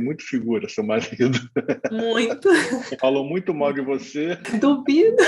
Muito figura, seu marido. Muito. Falou muito mal de você. Duvido.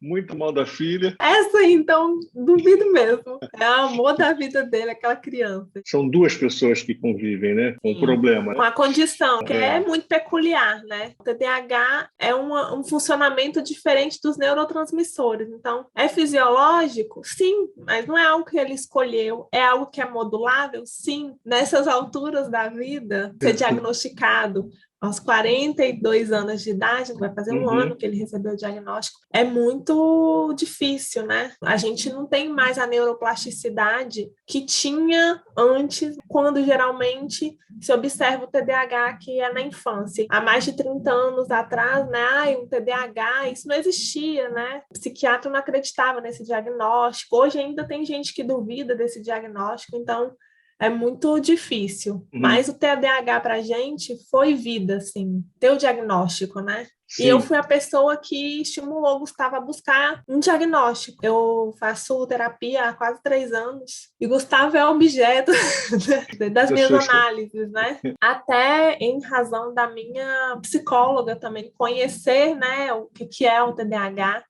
Muito mal da filha. Essa aí, então, duvido mesmo. É o amor da vida dele, aquela criança. São duas pessoas que convivem, né? Com o problema. Com a condição, que é muito peculiar, né? O TDAH é um funcionamento diferente dos neurotransmissores. Então, é fisiológico? Sim, mas não é algo que ele escolheu. É algo que é modulável? Sim. Nessas alturas da vida, ser diagnosticado aos 42 anos de idade, vai fazer um ano que ele recebeu o diagnóstico, é muito difícil, né? A gente não tem mais a neuroplasticidade que tinha antes, quando geralmente se observa o TDAH, que é na infância. Há mais de 30 anos atrás, né? Um TDAH, isso não existia, né? O psiquiatra não acreditava nesse diagnóstico. Hoje ainda tem gente que duvida desse diagnóstico, então é muito difícil. Mas o TDAH pra gente foi vida, assim, ter o diagnóstico, né? Sim. E eu fui a pessoa que estimulou o Gustavo a buscar um diagnóstico. Eu faço terapia há quase 3 anos e Gustavo é objeto das minhas análises, né? Até em razão da minha psicóloga também conhecer, né, o que é o TDAH.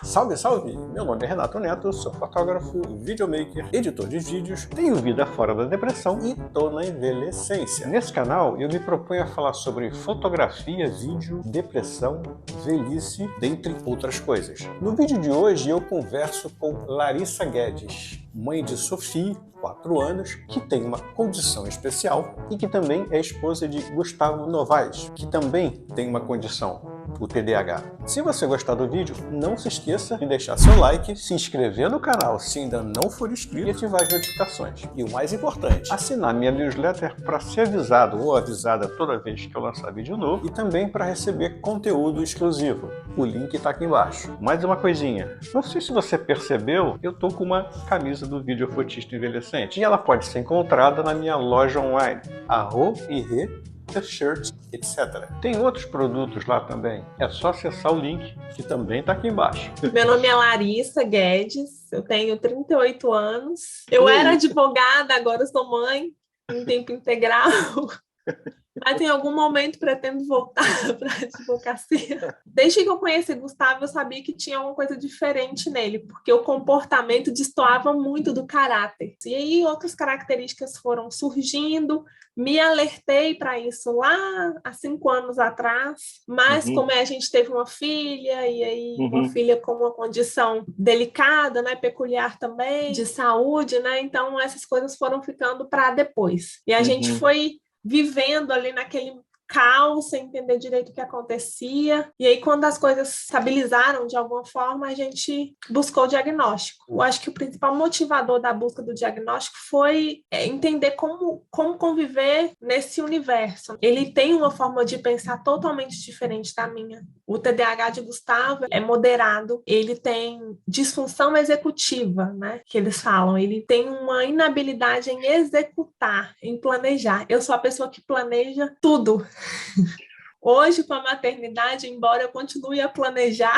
Salve, salve! Meu nome é Renato Neto, sou fotógrafo, videomaker, editor de vídeos, tenho vida fora da depressão e tô na envelhecência. Nesse canal eu me proponho a falar sobre fotografia, vídeo, depressão, velhice, dentre outras coisas. No vídeo de hoje eu converso com Larissa Guedes, mãe de Sophie, 4 anos, que tem uma condição especial e que também é esposa de Gustavo Novaes, que também tem uma condição, o TDAH. Se você gostar do vídeo, não se esqueça de deixar seu like, se inscrever no canal se ainda não for inscrito e ativar as notificações. E o mais importante, assinar minha newsletter para ser avisado ou avisada toda vez que eu lançar vídeo novo e também para receber conteúdo exclusivo. O link está aqui embaixo. Mais uma coisinha, não sei se você percebeu, eu tô com uma camisa do Vídeo Fotista Envelhecente e ela pode ser encontrada na minha loja online, Shirts, etc. Tem outros produtos lá também, é só acessar o link que também está aqui embaixo. Meu nome é Larissa Guedes, eu tenho 38 anos, eu era advogada, agora sou mãe, em tempo integral. Mas em algum momento pretendo voltar para a advocacia. Desde que eu conheci Gustavo, eu sabia que tinha alguma coisa diferente nele, porque o comportamento destoava muito do caráter. E aí outras características foram surgindo, me alertei para isso lá há 5 anos atrás, mas como a gente teve uma filha, e aí uma filha com uma condição delicada, né, peculiar também, de saúde, né, então essas coisas foram ficando para depois. E a gente foi vivendo ali naquele caos, sem entender direito o que acontecia. E aí, quando as coisas estabilizaram de alguma forma, a gente buscou o diagnóstico. Eu acho que o principal motivador da busca do diagnóstico foi entender como conviver nesse universo. Ele tem uma forma de pensar totalmente diferente da minha. O TDAH de Gustavo é moderado, ele tem disfunção executiva, né, que eles falam. Ele tem uma inabilidade em executar, em planejar. Eu sou a pessoa que planeja tudo. Hoje, com a maternidade, embora eu continue a planejar,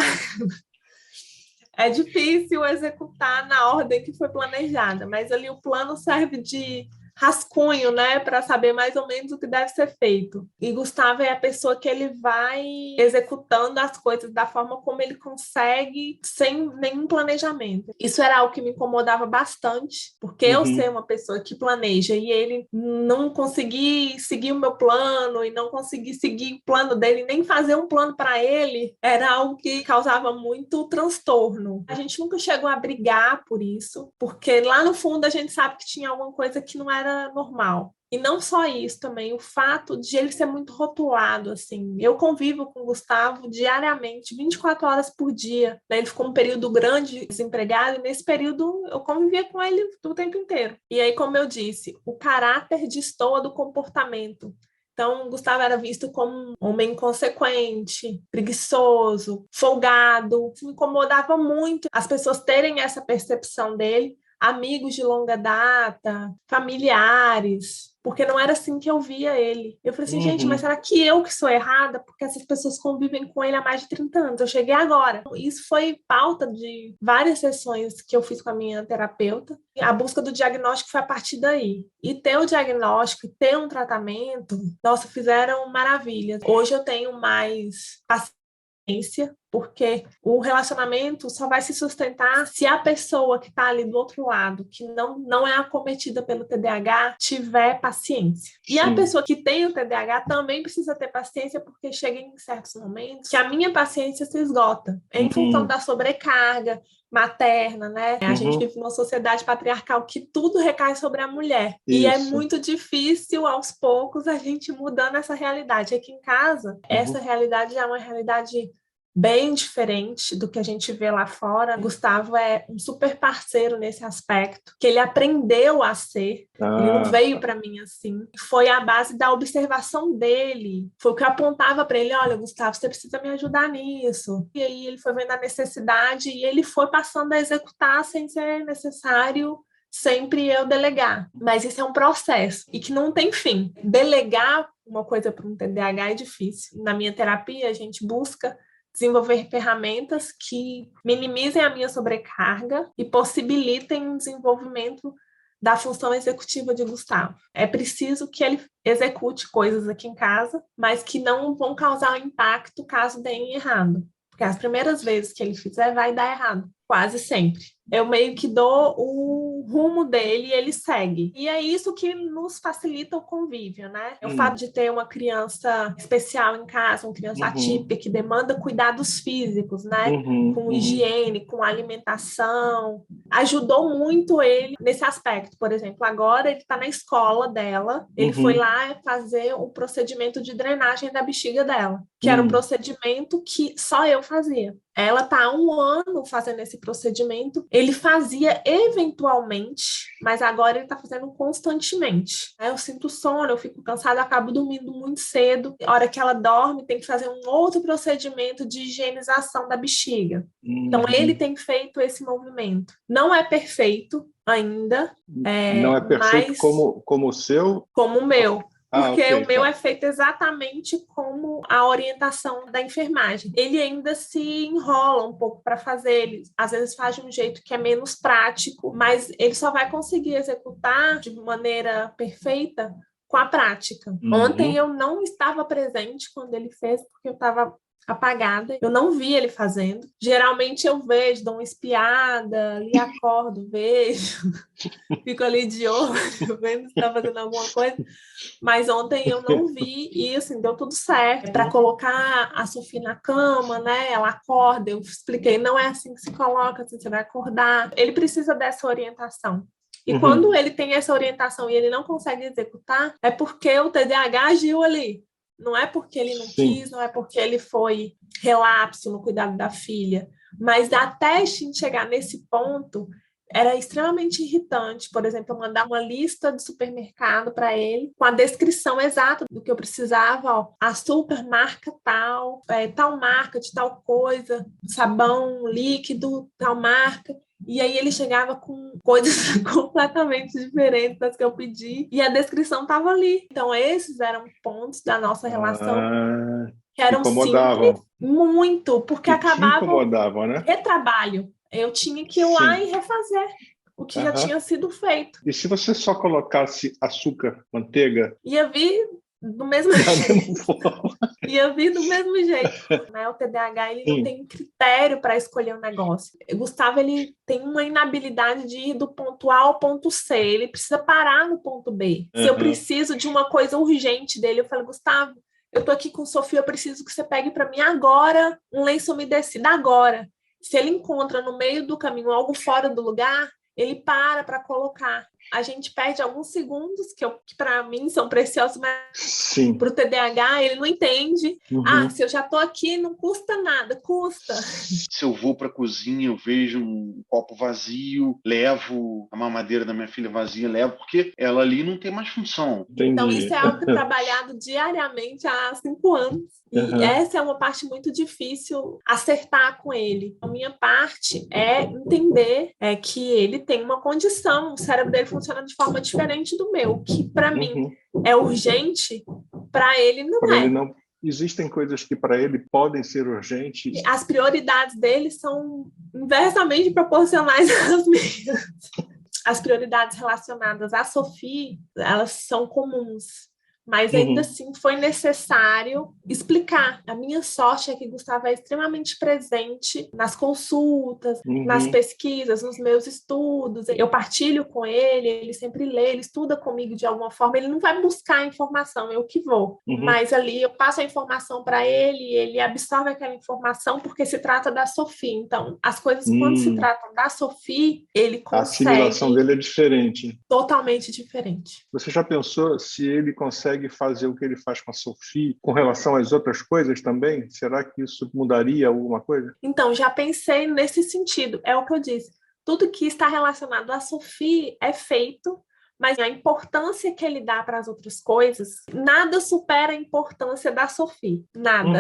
é difícil executar na ordem que foi planejada, mas ali o plano serve de rascunho, né, para saber mais ou menos o que deve ser feito. E Gustavo é a pessoa que ele vai executando as coisas da forma como ele consegue, sem nenhum planejamento. Isso era algo que me incomodava bastante, porque eu ser uma pessoa que planeja e ele não conseguir seguir o meu plano e não conseguir seguir o plano dele, nem fazer um plano para ele, era algo que causava muito transtorno. A gente nunca chegou a brigar por isso, porque lá no fundo a gente sabe que tinha alguma coisa que não era normal. E não só isso também, o fato de ele ser muito rotulado, assim. Eu convivo com o Gustavo diariamente, 24 horas por dia. Ele ficou um período grande desempregado, e nesse período eu convivia com ele o tempo inteiro. E aí, como eu disse, o caráter destoa do comportamento. Então, Gustavo era visto como um homem inconsequente, preguiçoso, folgado. Isso me incomodava muito as pessoas terem essa percepção dele, amigos de longa data, familiares. porque não era assim que eu via ele. Eu falei assim, gente, mas será que eu que sou errada? Porque essas pessoas convivem com ele há mais de 30 anos, eu cheguei agora. Isso foi pauta de várias sessões que eu fiz com a minha terapeuta. A busca do diagnóstico foi a partir daí. E ter o diagnóstico, ter um tratamento, nossa, fizeram maravilhas. Hoje eu tenho mais paciência, porque o relacionamento só vai se sustentar se a pessoa que está ali do outro lado, que não é acometida pelo TDAH, tiver paciência. E a pessoa que tem o TDAH também precisa ter paciência, porque chega em certos momentos que a minha paciência se esgota, em função da sobrecarga materna, né? A gente vive numa sociedade patriarcal que tudo recai sobre a mulher. Isso. E é muito difícil, aos poucos, a gente mudando essa realidade. Aqui em casa, essa realidade é uma realidade bem diferente do que a gente vê lá fora. Gustavo é um super parceiro nesse aspecto, que ele aprendeu a ser, ele não veio para mim assim. Foi a base da observação dele, foi o que eu apontava para ele, olha, Gustavo, você precisa me ajudar nisso. E aí ele foi vendo a necessidade e ele foi passando a executar sem ser necessário sempre eu delegar. Mas isso é um processo e que não tem fim. Delegar uma coisa para um TDAH é difícil. Na minha terapia, a gente busca desenvolver ferramentas que minimizem a minha sobrecarga e possibilitem o desenvolvimento da função executiva de Gustavo. É preciso que ele execute coisas aqui em casa, mas que não vão causar impacto caso deem errado. Porque as primeiras vezes que ele fizer, vai dar errado. Quase sempre. Eu meio que dou o rumo dele e ele segue. E é isso que nos facilita o convívio, né? O fato de ter uma criança especial em casa, uma criança atípica, que demanda cuidados físicos, né? Com higiene, com alimentação. Ajudou muito ele nesse aspecto. Por exemplo, agora ele está na escola dela. Ele foi lá fazer o procedimento de drenagem da bexiga dela, que era um procedimento que só eu fazia. Ela está há 1 ano fazendo esse procedimento. Ele fazia eventualmente, mas agora ele está fazendo constantemente. Eu sinto sono, eu fico cansada, acabo dormindo muito cedo. A hora que ela dorme, tem que fazer um outro procedimento de higienização da bexiga. Então, ele tem feito esse movimento. Não é perfeito ainda. Não é perfeito mas como o seu? Como o meu. Porque okay, o meu é feito exatamente como a orientação da enfermagem. Ele ainda se enrola um pouco para fazer, ele às vezes faz de um jeito que é menos prático, mas ele só vai conseguir executar de maneira perfeita com a prática. Ontem eu não estava presente quando ele fez, porque eu estava apagada, eu não vi ele fazendo. Geralmente eu vejo, dou uma espiada, e acordo, vejo, fico ali de olho, vendo se está fazendo alguma coisa, mas ontem eu não vi e assim, deu tudo certo. Para colocar a Sofia na cama, né, ela acorda, eu expliquei, não é assim que se coloca, assim, você vai acordar. Ele precisa dessa orientação. E quando ele tem essa orientação e ele não consegue executar, é porque o TDAH agiu ali. Não é porque ele não quis, não é porque ele foi relapso no cuidado da filha, mas até a gente chegar nesse ponto, era extremamente irritante, por exemplo, eu mandar uma lista de supermercado para ele, com a descrição exata do que eu precisava, ó, açúcar, marca tal, tal marca de tal coisa, sabão líquido, tal marca. E aí ele chegava com coisas completamente diferentes das que eu pedi e a descrição estava ali. Então esses eram pontos da nossa relação que eram simples, muito, porque acabavam né? retrabalho. Eu tinha que ir lá e refazer o que já tinha sido feito. E se você só colocasse açúcar, manteiga? Ia vir do mesmo jeito. Ia vir do mesmo jeito. Né? O TDAH ele não tem critério para escolher um negócio. O Gustavo ele tem uma inabilidade de ir do ponto A ao ponto C. Ele precisa parar no ponto B. Se eu preciso de uma coisa urgente dele, eu falo, Gustavo, eu tô aqui com Sofia, eu preciso que você pegue para mim agora um lenço umedecido, agora. Se ele encontra no meio do caminho algo fora do lugar, ele para colocar. A gente perde alguns segundos, que para mim são preciosos, mas para o TDAH ele não entende. Se eu já estou aqui, não custa nada, custa. Se eu vou para a cozinha, eu vejo um copo vazio, levo a mamadeira da minha filha vazia, levo, porque ela ali não tem mais função. Entendi. Então isso é algo trabalhado diariamente há 5 anos. E essa é uma parte muito difícil acertar com ele. A minha parte é entender que ele tem uma condição, o cérebro dele funciona de forma diferente do meu, que para mim é urgente, para ele não Para é. ele não. Existem coisas que para ele podem ser urgentes. As prioridades dele são inversamente proporcionais às minhas. As prioridades relacionadas à Sophie, elas são comuns. Mas ainda assim foi necessário explicar. A minha sorte é que Gustavo é extremamente presente nas consultas, nas pesquisas, nos meus estudos. Eu partilho com ele sempre lê, ele estuda comigo de alguma forma. Ele não vai buscar a informação, eu que vou. Mas ali eu passo a informação para ele absorve aquela informação porque se trata da Sophie. Então, as coisas quando se tratam da Sophie, ele consegue... A assimilação dele é diferente. Totalmente diferente. Você já pensou se ele consegue fazer o que ele faz com a Sophie com relação às outras coisas também? Será que isso mudaria alguma coisa? Então, já pensei nesse sentido. É o que eu disse. Tudo que está relacionado à Sophie é feito, mas a importância que ele dá para as outras coisas, nada supera a importância da Sophie. Nada.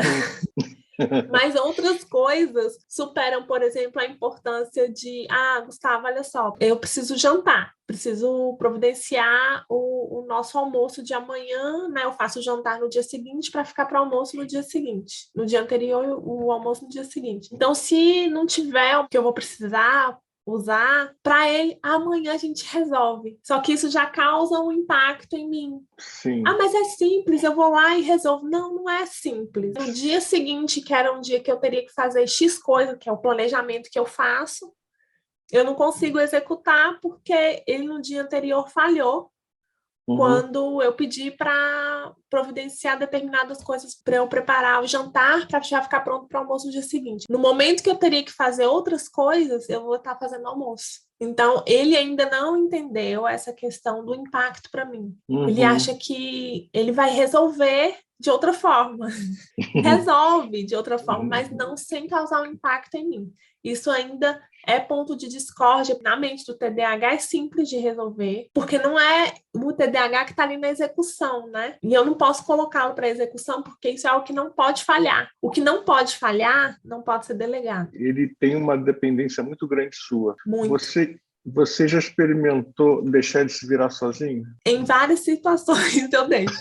Mas outras coisas superam, por exemplo, a importância de Gustavo, olha só, eu preciso jantar, preciso providenciar o nosso almoço de amanhã, né? Eu faço o jantar no dia seguinte para ficar para o almoço no dia seguinte. No dia anterior, o almoço no dia seguinte. Então, se não tiver o que eu vou precisar usar, para ele, amanhã a gente resolve. Só que isso já causa um impacto em mim. Sim. Mas é simples, eu vou lá e resolvo. Não é simples. No dia seguinte, que era um dia que eu teria que fazer X coisa, que é o planejamento que eu faço, eu não consigo executar porque ele no dia anterior falhou. Quando eu pedi para providenciar determinadas coisas para eu preparar o jantar para já ficar pronto para o almoço no dia seguinte. No momento que eu teria que fazer outras coisas, eu vou estar fazendo almoço. Então, ele ainda não entendeu essa questão do impacto para mim. Ele acha que ele vai resolver de outra forma. Resolve de outra forma, mas não sem causar um impacto em mim. Isso ainda é ponto de discórdia. Na mente do TDAH é simples de resolver, porque não é o TDAH que está ali na execução, né? E eu não posso colocá-lo para execução, porque isso é algo que não pode falhar. O que não pode falhar, não pode ser delegado. Ele tem uma dependência muito grande sua. Muito. Você já experimentou deixar ele se virar sozinho? Em várias situações eu deixo.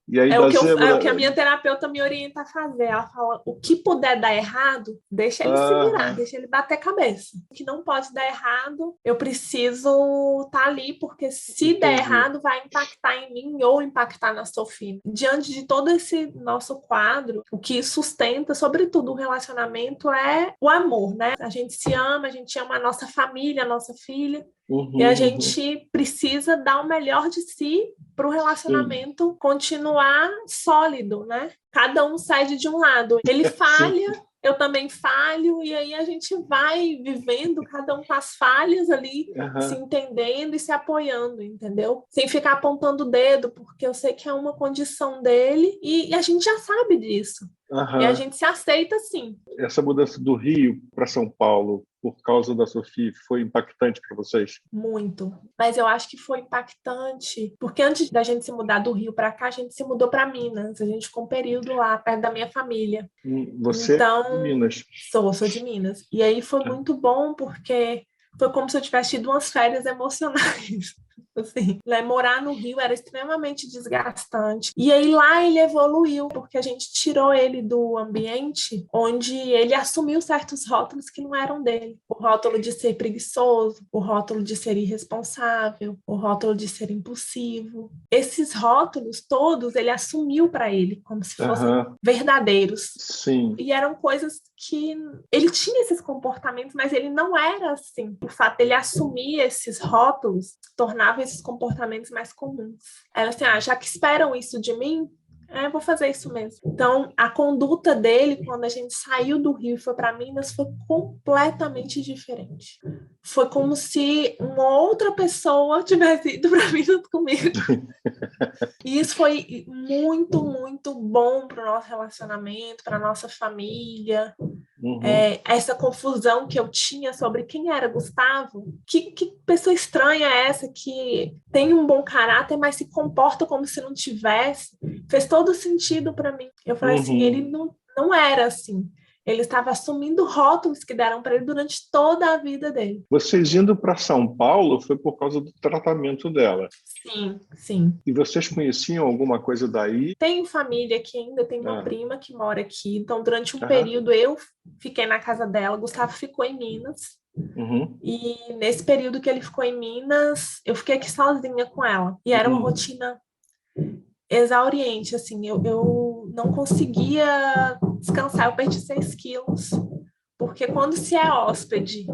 E aí é o que a minha terapeuta me orienta a fazer. Ela fala, o que puder dar errado, deixa ele se virar, deixa ele bater cabeça. O que não pode dar errado, eu preciso estar ali, porque se der errado, vai impactar em mim ou impactar na Sophie. Diante de todo esse nosso quadro, o que sustenta, sobretudo, o relacionamento é o amor, né? A gente se ama, a gente ama a nossa família, a nossa filha, e a gente precisa dar o melhor de si para o relacionamento continuar sólido, né? Cada um sai de um lado. Ele falha, eu também falho, e aí a gente vai vivendo, cada um com as falhas ali, se entendendo e se apoiando, entendeu? Sem ficar apontando o dedo, porque eu sei que é uma condição dele, e a gente já sabe disso. E a gente se aceita assim. Essa mudança do Rio para São Paulo, por causa da Sophie, foi impactante para vocês? Muito. Mas eu acho que foi impactante, porque antes da gente se mudar do Rio para cá, a gente se mudou para Minas. A gente ficou um período lá, perto da minha família. Você é de Minas? Sou de Minas. E aí foi muito bom, porque foi como se eu tivesse tido umas férias emocionais. Assim, né? Morar no Rio era extremamente desgastante. E aí lá ele evoluiu, porque a gente tirou ele do ambiente onde ele assumiu certos rótulos que não eram dele. O rótulo de ser preguiçoso, o rótulo de ser irresponsável, o rótulo de ser impulsivo. Esses rótulos todos ele assumiu para ele, como se fossem verdadeiros. Sim. E eram coisas que ele tinha esses comportamentos, mas ele não era assim. O fato dele assumir esses rótulos tornava esses comportamentos mais comuns. Ela assim, já que esperam isso de mim, eu vou fazer isso mesmo. Então, a conduta dele, quando a gente saiu do Rio e foi para Minas, foi completamente diferente. Foi como se uma outra pessoa tivesse ido para Minas comigo. E isso foi muito, muito bom para o nosso relacionamento, para a nossa família. Essa confusão que eu tinha sobre quem era Gustavo, que pessoa estranha é essa que tem um bom caráter, mas se comporta como se não tivesse, fez todo sentido para mim. Eu falei assim, ele não era assim. Ele estava assumindo rótulos que deram para ele durante toda a vida dele. Vocês indo para São Paulo foi por causa do tratamento dela. Sim, sim. E vocês conheciam alguma coisa daí? Tenho família aqui ainda, tenho uma prima que mora aqui. Então, durante um período, eu fiquei na casa dela, Gustavo ficou em Minas. E nesse período que ele ficou em Minas, eu fiquei aqui sozinha com ela. E era uma rotina exauriente, assim. Eu não conseguia descansar, eu perdi 6 quilos. Porque quando se é hóspede,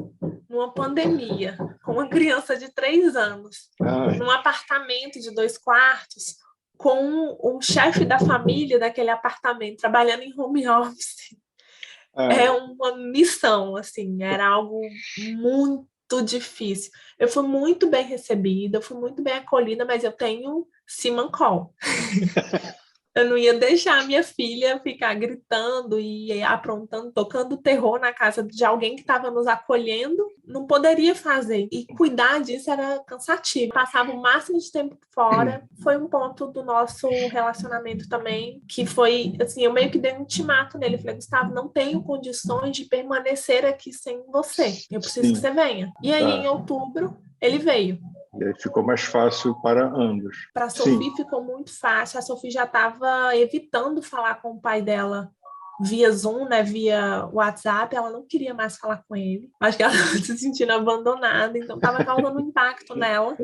numa pandemia, com uma criança de 3 anos, num apartamento de 2 quartos, com o chefe da família daquele apartamento, trabalhando em home office, é uma missão, assim, era algo muito difícil. Eu fui muito bem recebida, eu fui muito bem acolhida, mas eu tenho simancol. Eu não ia deixar a minha filha ficar gritando e aprontando, tocando terror na casa de alguém que estava nos acolhendo. Não poderia fazer. E cuidar disso era cansativo. Passava o máximo de tempo fora. Foi um ponto do nosso relacionamento também, que foi, assim, eu meio que dei um ultimato nele. Falei, Gustavo, não tenho condições de permanecer aqui sem você. Eu preciso que você venha. E aí, em outubro, ele veio. E aí ficou mais fácil para ambos. Para a Sophie ficou muito fácil. A Sophie já estava evitando falar com o pai dela via Zoom, né, via WhatsApp. Ela não queria mais falar com ele. Acho que ela estava se sentindo abandonada. Então, estava causando um impacto nela.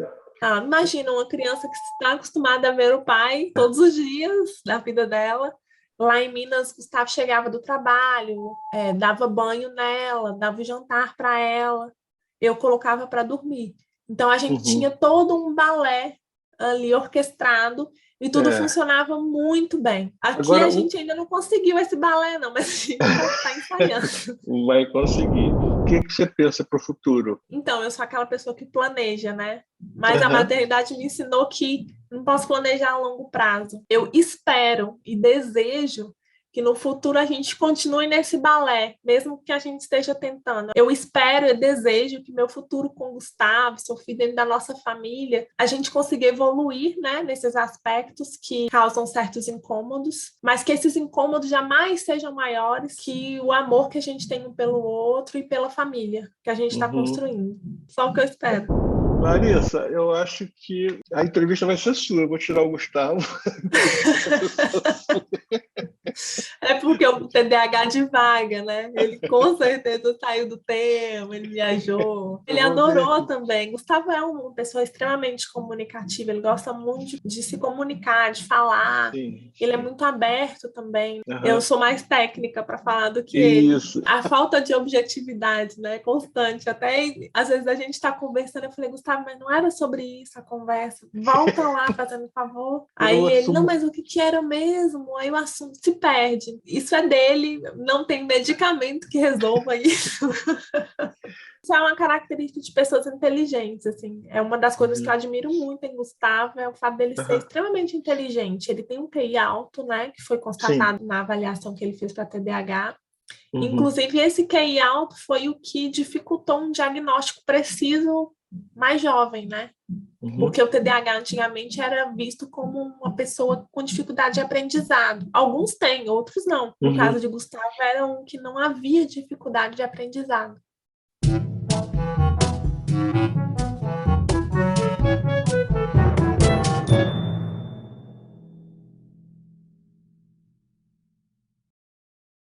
Imagina uma criança que está acostumada a ver o pai todos os dias da vida dela. Lá em Minas, Gustavo chegava do trabalho, dava banho nela, dava jantar para ela. Eu colocava para dormir. Então, a gente tinha todo um balé ali orquestrado e tudo funcionava muito bem. Aqui agora, a gente ainda não conseguiu esse balé, não, mas a gente já está ensaiando. Vai conseguir. O que você pensa para o futuro? Então, eu sou aquela pessoa que planeja, né? Mas a maternidade me ensinou que não posso planejar a longo prazo. Eu espero e desejo que no futuro a gente continue nesse balé, mesmo que a gente esteja tentando. Eu espero e desejo que meu futuro com Gustavo, Sophie, dentro da nossa família, a gente consiga evoluir, né, nesses aspectos que causam certos incômodos, mas que esses incômodos jamais sejam maiores que o amor que a gente tem um pelo outro e pela família que a gente está construindo. Só o que eu espero. Larissa, eu acho que a entrevista vai ser sua. Eu vou tirar o Gustavo. É porque o TDAH divaga, né? Ele com certeza saiu do tema, ele viajou. Ele adorou também. Gustavo é uma pessoa extremamente comunicativa, ele gosta muito de se comunicar, de falar. Sim. Ele é muito aberto também. Eu sou mais técnica para falar do que ele. A falta de objetividade, né? Constante. Até às vezes a gente está conversando, eu falei, Gustavo, mas não era sobre isso a conversa. Volta lá, fazendo favor. Aí ele, não, mas o que era mesmo? Aí o assunto se perde. Isso é dele, não tem medicamento que resolva isso. Isso é uma característica de pessoas inteligentes, assim. É uma das coisas que eu admiro muito em Gustavo, é o fato dele ser extremamente inteligente. Ele tem um QI alto, né, que foi constatado na avaliação que ele fez para TDAH. Inclusive, esse QI alto foi o que dificultou um diagnóstico preciso mais jovem, né? Porque o TDAH antigamente era visto como uma pessoa com dificuldade de aprendizado. Alguns têm, outros não. No caso de Gustavo, era um que não havia dificuldade de aprendizado.